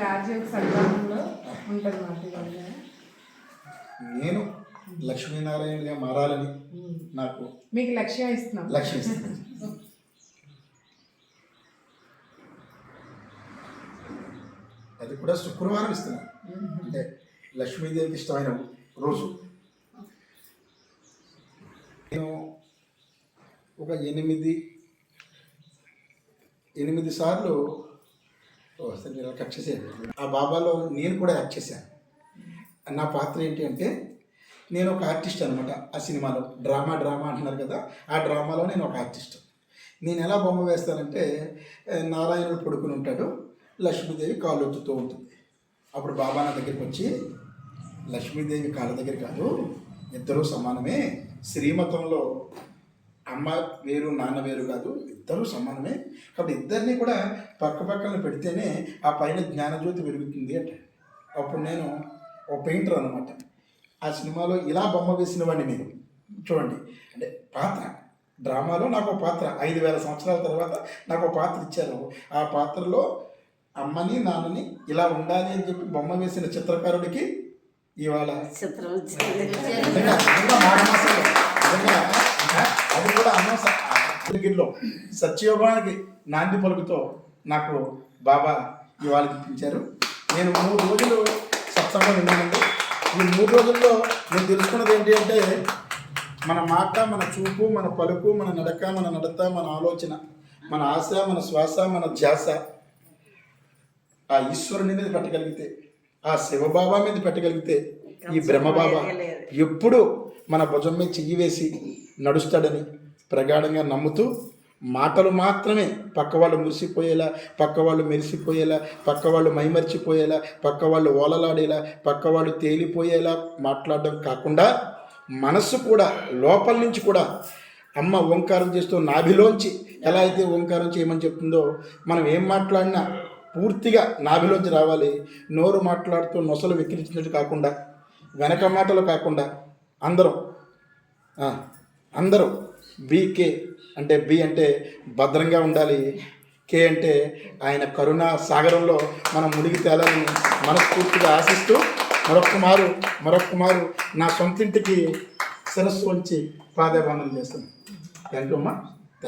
రాజ్యోగ సంతానంలో ఉంటుంది మాట. నేను లక్ష్మీనారాయణగా మారాలని నాకు మీకు లక్ష్యం ఇస్తున్నాను. అది కూడా శుక్రవారం ఇస్తున్నాను. అంటే లక్ష్మీదేవికి ఇష్టమైన రోజు. నేను ఒక 8 సార్లు మీరు కట్ చేసేది. ఆ బాబాలో నేను కూడా యాక్ట్ చేశాను. నా పాత్ర ఏంటి అంటే, నేను ఒక ఆర్టిస్ట్ అనమాట. ఆ సినిమాలో డ్రామా అంటున్నారు కదా, ఆ డ్రామాలో నేను ఒక ఆర్టిస్ట్. నేను ఎలా బొమ్మ వేస్తానంటే, నారాయణుడు పడుకుని ఉంటాడు, లక్ష్మీదేవి కాళ్ళు ఒత్తుతూ ఉంటుంది. అప్పుడు బాబా నా దగ్గరికి వచ్చి, లక్ష్మీదేవి కాళ్ళ దగ్గర కాదు, ఇద్దరూ సమానమే, శ్రీమతంలో అమ్మ వేరు నాన్న వేరు కాదు, ఇద్దరూ సమానమే, కాబట్టి ఇద్దరిని కూడా పక్కన పెడితేనే ఆ పైన జ్ఞానజ్యోతి వెలుగుతుంది అంటే. అప్పుడు నేను ఒక పెయింటర్ అనమాట. ఆ సినిమాలో ఇలా బొమ్మ వేసిన వాడిని నేను. చూడండి, అంటే పాత్ర డ్రామాలో నాకు ఒక పాత్ర 5000 సంవత్సరాల తర్వాత నాకు ఒక పాత్ర ఇచ్చారు. ఆ పాత్రలో అమ్మని నాన్నని ఇలా ఉండాలి అని చెప్పి బొమ్మ వేసిన చిత్రకారుడికి ఇవాళ అది కూడా అన్నగిరిలో సత్యయోగానికి నాంది పలుకుతో నాకు బాబా ఇవాళ ఇప్పించారు. నేను 3 రోజులు సత్సంగం విన్నానండి. ఈ 3 రోజుల్లో నేను తెలుసుకున్నది ఏంటి అంటే, మన మాట, మన చూపు, మన పలుకు, మన నడక, మన నడత, మన ఆలోచన, మన ఆశ, మన శ్వాస, మన ధ్యాస ఆ ఈశ్వరుని మీద పెట్టగలిగితే, ఆ శివబాబా మీద పెట్టగలిగితే, ఈ బ్రహ్మబాబా ఎప్పుడు మన భుజం మీద చెయ్యి వేసి నడుస్తాడని ప్రగాఢంగా నమ్ముతూ, మాటలు మాత్రమే పక్కవాళ్ళు మురిసిపోయేలా, పక్కవాళ్ళు మెరిసిపోయేలా, పక్కవాళ్ళు మైమరిచిపోయేలా, పక్కవాళ్ళు ఓలలాడేలా, పక్కవాళ్ళు తేలిపోయేలా మాట్లాడడం కాకుండా, మనస్సు కూడా లోపల నుంచి కూడా అమ్మ ఓంకారం చేస్తూ నాభిలోంచి ఎలా అయితే ఓంకారం చేయమని చెప్తుందో, మనం ఏం మాట్లాడినా పూర్తిగా నాభిలోంచి రావాలి. నోరు మాట్లాడుతూ నొసలు వెక్కిరించినట్టు కాకుండా, వెనక మాటలు కాకుండా అందరూ బీకే అంటే బి అంటే భద్రంగా ఉండాలి, కే అంటే ఆయన కరుణా సాగరంలో మనం మునిగి తేలాలని మనస్ఫూర్తిగా ఆశిస్తూ మరొక్క మారు నా సొంతింటికి శిరస్సు వంచి పాదాభివందనం చేస్తాను. థ్యాంక్ యూ అమ్మా.